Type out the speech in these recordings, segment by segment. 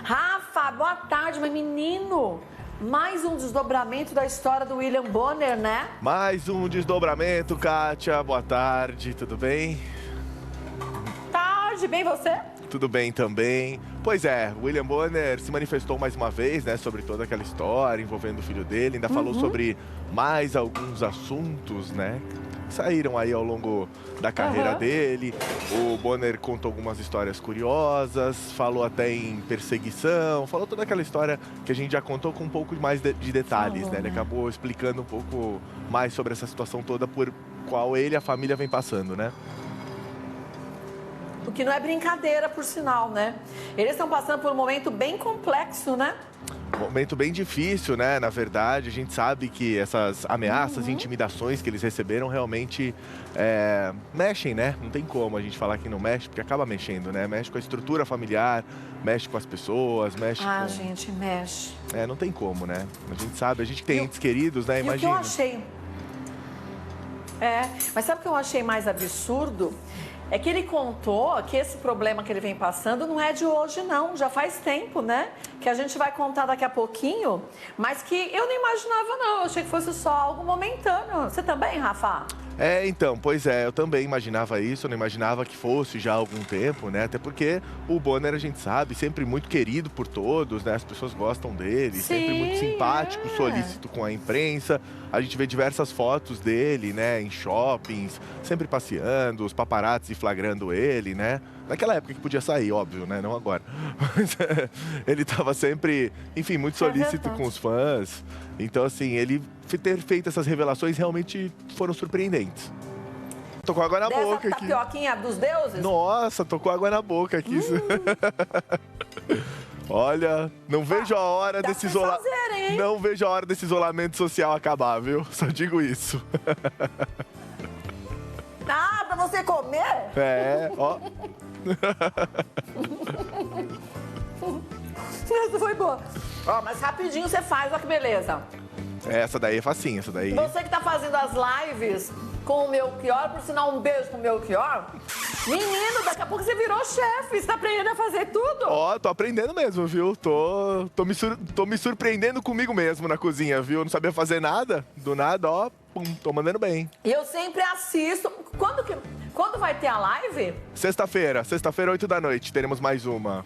Rafa, boa tarde, meu menino. Mais um desdobramento da história do William Bonner, né? Mais um desdobramento, Kátia. Boa tarde, tudo bem? Tarde, bem você? Tudo bem também. Pois é, o William Bonner se manifestou mais uma vez, né, sobre toda aquela história envolvendo o filho dele. Ainda falou sobre mais alguns assuntos, né, que saíram aí ao longo da carreira dele. O Bonner contou algumas histórias curiosas, falou até em perseguição, falou toda aquela história que a gente já contou com um pouco mais de detalhes, né? Ele acabou explicando um pouco mais sobre essa situação toda por qual ele e a família vem passando, né? O que não é brincadeira, por sinal, né? Eles estão passando por um momento bem complexo, né? Momento bem difícil, né? Na verdade, a gente sabe que essas ameaças e intimidações que eles receberam realmente mexem, né? Não tem como a gente falar que não mexe, porque acaba mexendo, né? Mexe com a estrutura familiar, mexe com as pessoas, mexe com... gente, mexe. Não tem como, né? A gente sabe, a gente tem entes queridos, né? Imagina. E o que eu achei... mas sabe o que eu achei mais absurdo? É que ele contou que esse problema que ele vem passando não é de hoje, não. Já faz tempo, né? Que a gente vai contar daqui a pouquinho, mas que eu não imaginava, não. Eu achei que fosse só algo momentâneo. Você também, Rafa? Então, pois é, eu também imaginava isso, eu não imaginava que fosse já há algum tempo, né? Até porque o Bonner, a gente sabe, sempre muito querido por todos, né? As pessoas gostam dele, sempre muito simpático, solícito com a imprensa. A gente vê diversas fotos dele, né, em shoppings, sempre passeando, os paparazzi flagrando ele, né? Naquela época que podia sair, óbvio, né? Não agora. Mas ele estava sempre, enfim, muito solícito com os fãs. Então, assim, ele ter feito essas revelações realmente foram surpreendentes. Tocou água na boca aqui. Tapioquinha dos deuses? Nossa, tocou água na boca aqui. Olha, não vejo a hora desse isolamento. Não vejo a hora desse isolamento social acabar, viu? Só digo isso. Pra você comer? Ó. Essa foi boa. Mas rapidinho você faz, olha que beleza. Essa daí é facinho, essa daí. Você que tá fazendo as lives com o Melchior, por sinal, um beijo pro Melchior. Menino, daqui a pouco você virou chefe, você tá aprendendo a fazer tudo. Tô aprendendo mesmo, viu? Tô me surpreendendo comigo mesmo na cozinha, viu? Não sabia fazer nada, do nada, pum, tô mandando bem. E eu sempre assisto. Quando vai ter a live? Sexta-feira, 8 da noite, teremos mais uma.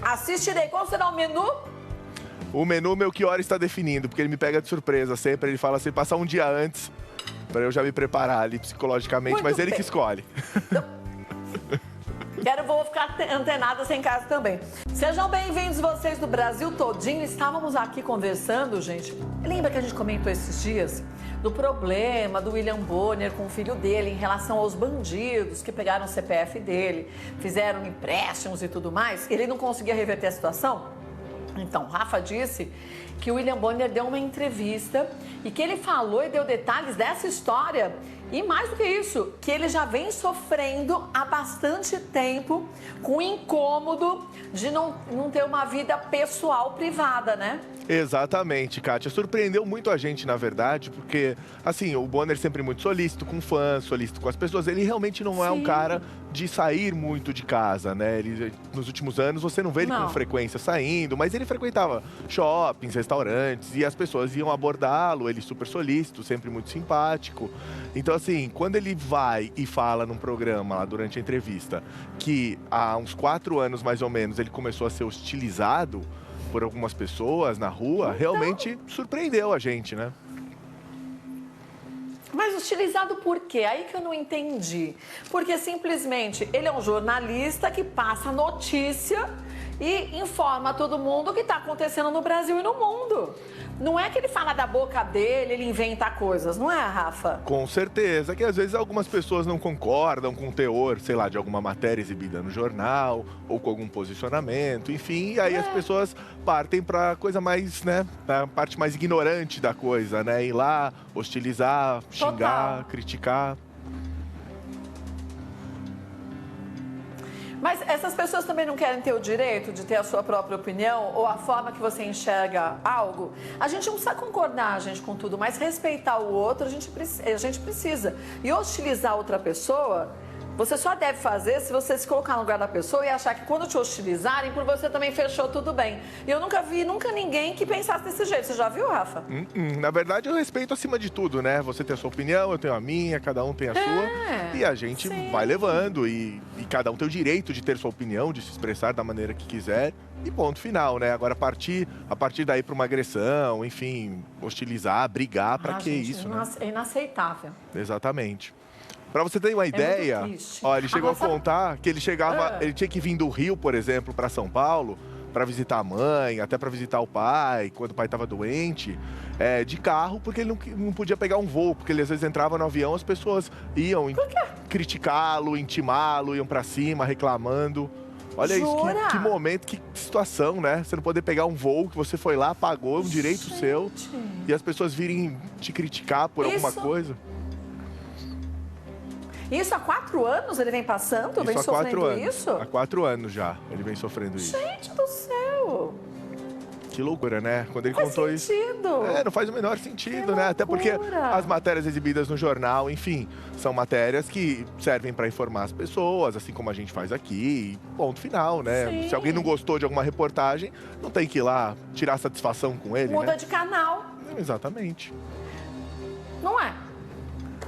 Assistirei. Qual será o menu? O menu Melchior está definindo, porque ele me pega de surpresa sempre. Ele fala assim, passar um dia antes, para eu já me preparar ali psicologicamente, Muito mas ele bem. que escolhe. Vou ficar antenada sem casa também. Sejam bem-vindos vocês do Brasil todinho. Estávamos aqui conversando, gente. Lembra que a gente comentou esses dias do problema do William Bonner com o filho dele em relação aos bandidos que pegaram o CPF dele, fizeram empréstimos e tudo mais? Ele não conseguia reverter a situação? Então, Rafa disse que o William Bonner deu uma entrevista e que ele falou e deu detalhes dessa história. E mais do que isso, que ele já vem sofrendo há bastante tempo com o incômodo de não ter uma vida pessoal privada, né? Exatamente, Kátia. Surpreendeu muito a gente, na verdade, porque, assim, o Bonner sempre muito solícito com fãs, solícito com as pessoas. Ele realmente não é um cara de sair muito de casa, né? Ele, nos últimos anos, você não vê ele com frequência saindo, mas ele frequentava shoppings, restaurantes, e as pessoas iam abordá-lo, ele super solícito, sempre muito simpático. Então, assim, quando ele vai e fala num programa lá durante a entrevista que há uns 4 anos, mais ou menos, ele começou a ser hostilizado por algumas pessoas na rua, realmente surpreendeu a gente, né? Mas hostilizado por quê? Aí que eu não entendi. Porque simplesmente ele é um jornalista que passa notícia e informa todo mundo o que está acontecendo no Brasil e no mundo. Não é que ele fala da boca dele, ele inventa coisas, não é, Rafa? Com certeza, que às vezes algumas pessoas não concordam com o teor, sei lá, de alguma matéria exibida no jornal, ou com algum posicionamento, enfim, e aí as pessoas partem para coisa mais, né, a parte mais ignorante da coisa, né, ir lá, hostilizar, xingar, criticar. Mas essas pessoas também não querem ter o direito de ter a sua própria opinião ou a forma que você enxerga algo? A gente não precisa concordar, gente, com tudo, mas respeitar o outro a gente precisa. E hostilizar outra pessoa, Você só deve fazer se você se colocar no lugar da pessoa e achar que quando te hostilizarem, por você também fechou tudo bem. E eu nunca vi ninguém que pensasse desse jeito. Você já viu, Rafa? Na verdade, eu respeito acima de tudo, né? Você tem a sua opinião, eu tenho a minha, cada um tem a sua. E a gente vai levando. E cada um tem o direito de ter sua opinião, de se expressar da maneira que quiser. E ponto final, né? Agora, a partir daí para uma agressão, enfim, hostilizar, brigar, para que gente, isso, né? É inaceitável. Exatamente. Pra você ter uma ideia, ó, ele chegou a contar que ele tinha que vir do Rio, por exemplo, para São Paulo, para visitar a mãe, até para visitar o pai, quando o pai estava doente, de carro, porque ele não podia pegar um voo, porque ele às vezes entrava no avião, as pessoas iam criticá-lo, intimá-lo, iam para cima, reclamando. Olha isso, que momento, que situação, né? Você não poder pegar um voo que você foi lá, pagou, é um direito seu, e as pessoas virem te criticar por alguma coisa. Isso há 4 anos ele vem passando? Vem sofrendo isso? Há 4 anos já ele vem sofrendo isso. Gente do céu! Que loucura, né? Quando ele contou isso. Não faz o menor sentido, né? Até porque as matérias exibidas no jornal, enfim, são matérias que servem para informar as pessoas, assim como a gente faz aqui, e ponto final, né? Sim. Se alguém não gostou de alguma reportagem, não tem que ir lá tirar satisfação com ele, Muda né? de canal. Exatamente. Não é?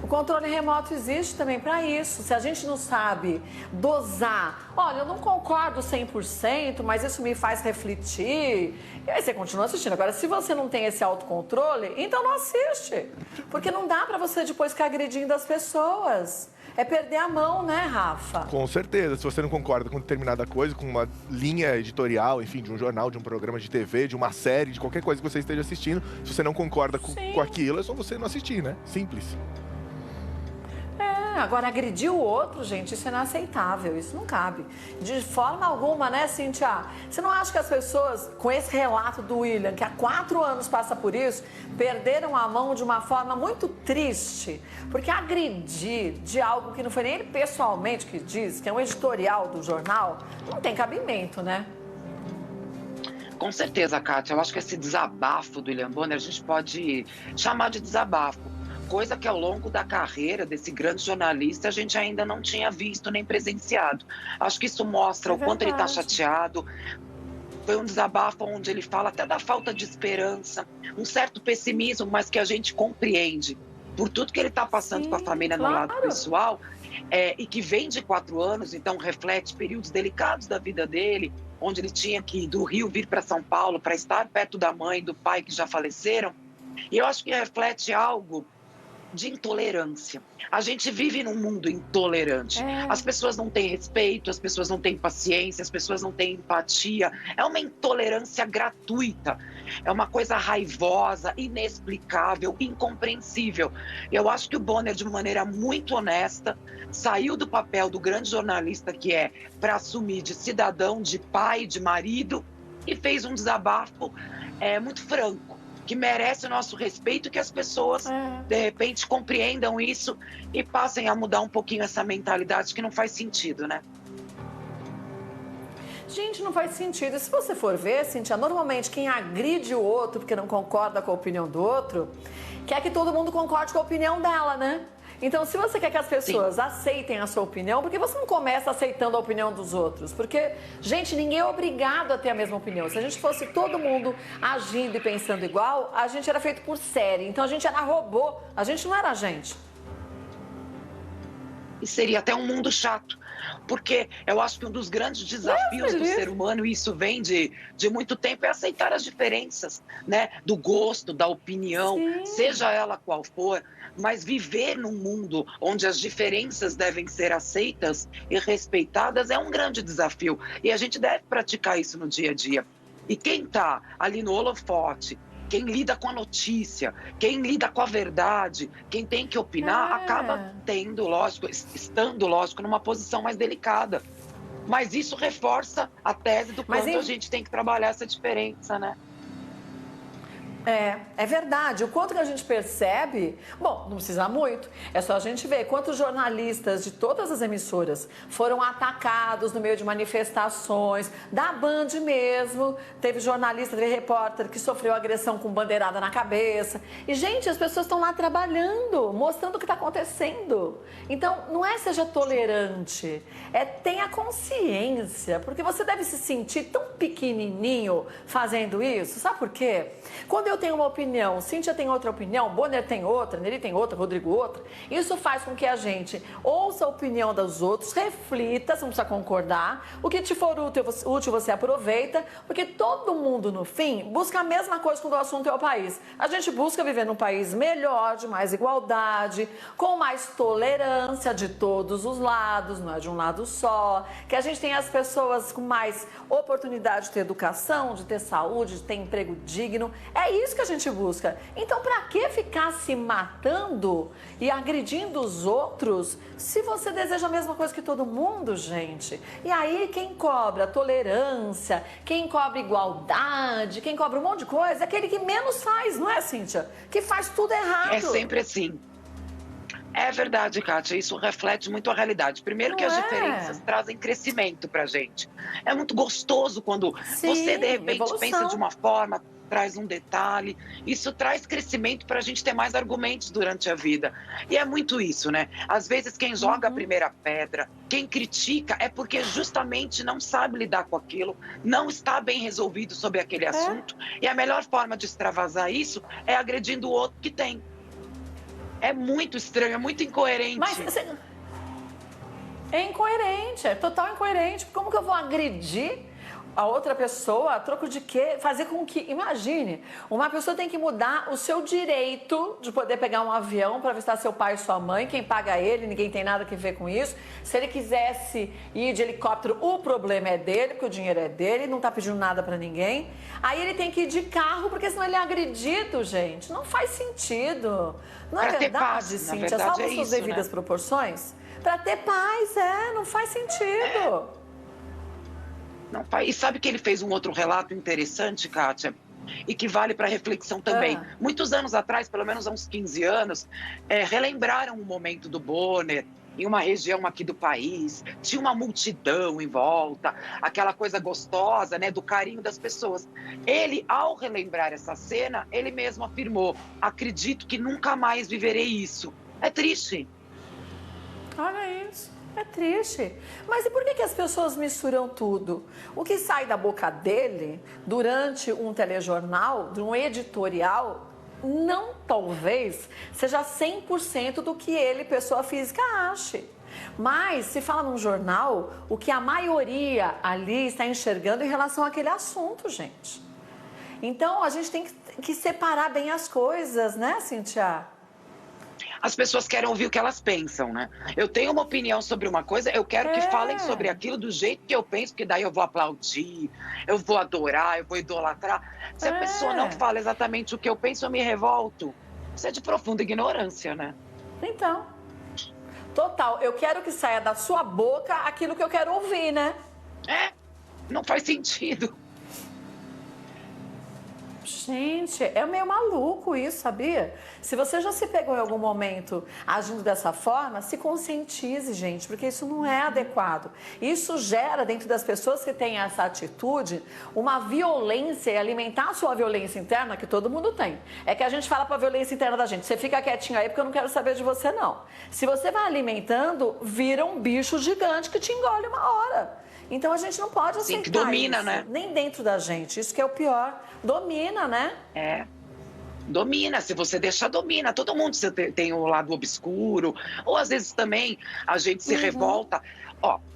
O controle remoto existe também para isso. Se a gente não sabe dosar, olha, eu não concordo 100%, mas isso me faz refletir. E aí você continua assistindo. Agora, se você não tem esse autocontrole, então não assiste. Porque não dá para você depois ficar agredindo as pessoas. É perder a mão, né, Rafa? Com certeza. Se você não concorda com determinada coisa, com uma linha editorial, enfim, de um jornal, de um programa de TV, de uma série, de qualquer coisa que você esteja assistindo, se você não concorda com aquilo, é só você não assistir, né? Simples. Agora, agredir o outro, gente, isso é inaceitável, isso não cabe. De forma alguma, né, Cíntia? Você não acha que as pessoas, com esse relato do William, que há 4 anos passa por isso, perderam a mão de uma forma muito triste? Porque agredir de algo que não foi nem ele pessoalmente que diz, que é um editorial do jornal, não tem cabimento, né? Com certeza, Kátia. Eu acho que esse desabafo do William Bonner, a gente pode chamar de desabafo. Coisa que ao longo da carreira desse grande jornalista a gente ainda não tinha visto nem presenciado. Acho que isso mostra o quanto ele está chateado. Foi um desabafo onde ele fala até da falta de esperança, um certo pessimismo, mas que a gente compreende. Por tudo que ele está passando com a família no lado pessoal, e que vem de 4 anos, então reflete períodos delicados da vida dele, onde ele tinha que ir do Rio vir para São Paulo para estar perto da mãe e do pai que já faleceram. E eu acho que reflete algo de intolerância. A gente vive num mundo intolerante. As pessoas não têm respeito, as pessoas não têm paciência, as pessoas não têm empatia. É uma intolerância gratuita. É uma coisa raivosa, inexplicável, incompreensível. Eu acho que o Bonner, de uma maneira muito honesta, saiu do papel do grande jornalista que é para assumir de cidadão, de pai, de marido, e fez um desabafo muito franco, que merece o nosso respeito, que as pessoas, de repente, compreendam isso e passem a mudar um pouquinho essa mentalidade que não faz sentido, né? Gente, não faz sentido. E se você for ver, Cíntia, normalmente quem agride o outro porque não concorda com a opinião do outro, quer que todo mundo concorde com a opinião dela, né? Então, se você quer que as pessoas aceitem a sua opinião, por que você não começa aceitando a opinião dos outros? Porque, gente, ninguém é obrigado a ter a mesma opinião. Se a gente fosse todo mundo agindo e pensando igual, a gente era feito por série. Então, a gente era robô, a gente não era gente. E seria até um mundo chato. Porque eu acho que um dos grandes desafios do ser humano, e isso vem de muito tempo, é aceitar as diferenças, né? Do gosto, da opinião, seja ela qual for. Mas viver num mundo onde as diferenças devem ser aceitas e respeitadas é um grande desafio. E a gente deve praticar isso no dia a dia. E quem está ali no holofote, quem lida com a notícia, quem lida com a verdade, quem tem que opinar, acaba estando, lógico, numa posição mais delicada. Mas isso reforça a tese do quanto a gente tem que trabalhar essa diferença, né? É verdade. O quanto que a gente percebe, bom, não precisa muito, é só a gente ver quantos jornalistas de todas as emissoras foram atacados no meio de manifestações, da Band mesmo, teve jornalista, teve repórter que sofreu agressão com bandeirada na cabeça. E, gente, as pessoas estão lá trabalhando, mostrando o que está acontecendo. Então, não é seja tolerante, tenha consciência, porque você deve se sentir tão pequenininho fazendo isso. Sabe por quê? Quando eu tenho uma opinião, Cíntia tem outra opinião, Bonner tem outra, Neri tem outra, Rodrigo outra, isso faz com que a gente ouça a opinião dos outros, reflita, você não precisa concordar, o que te for útil você aproveita, porque todo mundo, no fim, busca a mesma coisa quando o assunto é o país. A gente busca viver num país melhor, de mais igualdade, com mais tolerância de todos os lados, não é de um lado só, que a gente tenha as pessoas com mais oportunidade de ter educação, de ter saúde, de ter emprego digno. É isso que a gente busca. Então, para que ficar se matando e agredindo os outros se você deseja a mesma coisa que todo mundo, gente? E aí, quem cobra tolerância, quem cobra igualdade, quem cobra um monte de coisa, é aquele que menos faz, não é, Cíntia? Que faz tudo errado. É sempre assim. É verdade, Kátia, isso reflete muito a realidade. Primeiro que as diferenças trazem crescimento pra gente. É muito gostoso quando você, de repente, pensa de uma forma, traz um detalhe. Isso traz crescimento para a gente ter mais argumentos durante a vida. E é muito isso, né? Às vezes quem joga a primeira pedra, quem critica, é porque justamente não sabe lidar com aquilo, não está bem resolvido sobre aquele assunto. E a melhor forma de extravasar isso é agredindo o outro que tem. É muito estranho, é muito incoerente. Mas é incoerente, é total incoerente. Como que eu vou agredir a outra pessoa a troco de quê? Fazer com que, imagine, uma pessoa tem que mudar o seu direito de poder pegar um avião para visitar seu pai e sua mãe, quem paga ele, ninguém tem nada a ver com isso. Se ele quisesse ir de helicóptero, o problema é dele, porque o dinheiro é dele, não está pedindo nada para ninguém. Aí ele tem que ir de carro, porque senão ele é agredido, gente. Não faz sentido. Não é verdade, Cíntia? Salva suas devidas proporções. Para ter paz, não faz sentido. Não faz. E sabe que ele fez um outro relato interessante, Kátia? E que vale para reflexão também. Muitos anos atrás, pelo menos há uns 15 anos, relembraram o momento do Bonner em uma região aqui do país. Tinha uma multidão em volta, aquela coisa gostosa, né, do carinho das pessoas. Ele, ao relembrar essa cena, ele mesmo afirmou: acredito que nunca mais viverei isso. É triste. Olha isso. É triste. Mas e por que as pessoas misturam tudo? O que sai da boca dele durante um telejornal, de um editorial, não talvez seja 100% do que ele, pessoa física, ache. Mas se fala num jornal, o que a maioria ali está enxergando em relação àquele assunto, gente. Então a gente tem que separar bem as coisas, né, Cíntia? As pessoas querem ouvir o que elas pensam, né? Eu tenho uma opinião sobre uma coisa, eu quero que falem sobre aquilo do jeito que eu penso, porque daí eu vou aplaudir, eu vou adorar, eu vou idolatrar. Se a pessoa não fala exatamente o que eu penso, eu me revolto. Isso é de profunda ignorância, né? Então, total, eu quero que saia da sua boca aquilo que eu quero ouvir, né? Não faz sentido. Gente, é meio maluco isso, sabia? Se você já se pegou em algum momento agindo dessa forma, se conscientize, gente, porque isso não é adequado. Isso gera dentro das pessoas que têm essa atitude uma violência e alimentar a sua violência interna, que todo mundo tem. É que a gente fala pra violência interna da gente: você fica quietinho aí porque eu não quero saber de você, não. Se você vai alimentando, vira um bicho gigante que te engole uma hora. Então a gente não pode aceitar. Sim, que domina, isso, né? Nem dentro da gente. Isso que é o pior. Domina, né? Domina, se você deixar, domina. Todo mundo tem o lado obscuro, ou às vezes também a gente se revolta.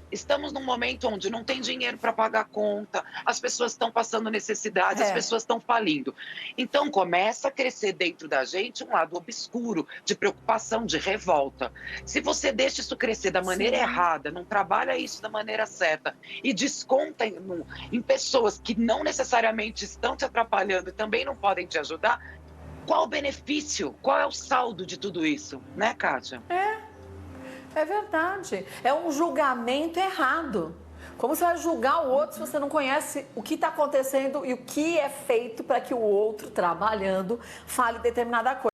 Estamos num momento onde não tem dinheiro para pagar a conta, as pessoas estão passando necessidade, as pessoas estão falindo. Então começa a crescer dentro da gente um lado obscuro, de preocupação, de revolta. Se você deixa isso crescer da maneira errada, não trabalha isso da maneira certa e desconta em pessoas que não necessariamente estão te atrapalhando e também não podem te ajudar, qual o benefício? Qual é o saldo de tudo isso? Né, Kátia? É verdade. É um julgamento errado. Como você vai julgar o outro se você não conhece o que está acontecendo e o que é feito para que o outro, trabalhando, fale determinada coisa?